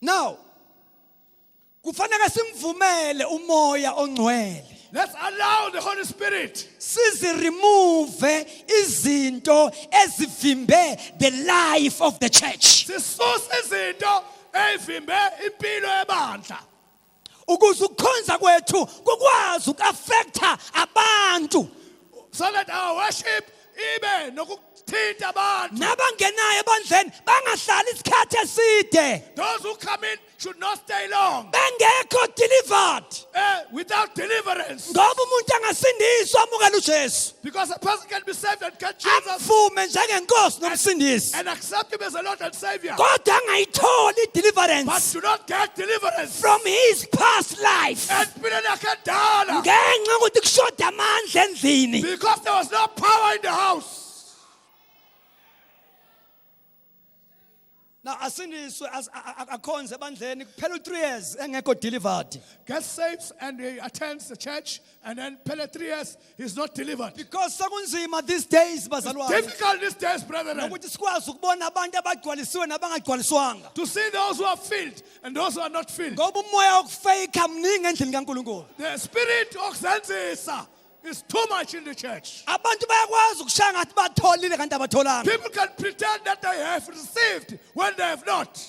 Now, kufanele simvumele umoya ongcwele. Let's allow the Holy Spirit Remove izinto ezivimbe the life of the church. sisuse izinto ezivimbe impilo yebandla. Ukuze ukukhonza kwethu kukwazi ukaffecta abantu. So that our worship ibe nokuthinta abantu. Nabangenayo ebandleni bangahlali isikhathi eside. Those who come in should not stay long Bengekho delivered. without deliverance. Ngoba umuntu angasindiswa amukela uJesu. Because a person can be saved and get Jesus Amvume njengenkosi nomsindisi. and accept him as a Lord and Savior. Kodwa angayitholi But deliverance do not get deliverance. from his past life. Empilweni yakhe endala. Ngenxa yokuthi kushoda amandla endlini. Because there was no power in the house. Now asindiswe akhonze ebandleni kuphela 3 years engekho delivered. Gets saved and he attends the church, and then per 3 years he's not delivered. Because sekunzima these days bazalwane. Difficult these days, brethren, Ukuthi sikwazi ukubona abantu abagcwalisiwe nabangagcwaliswanga. to see those who are filled and those who are not filled. Ngoba umoya wokufake mningi endlini kaNkulunkulu. The spirit of Zenzisa is too much in the church. Abantu bayakwazi ukushaya ngathi batholile kanti abatholanga. People can pretend that they have received when they have not.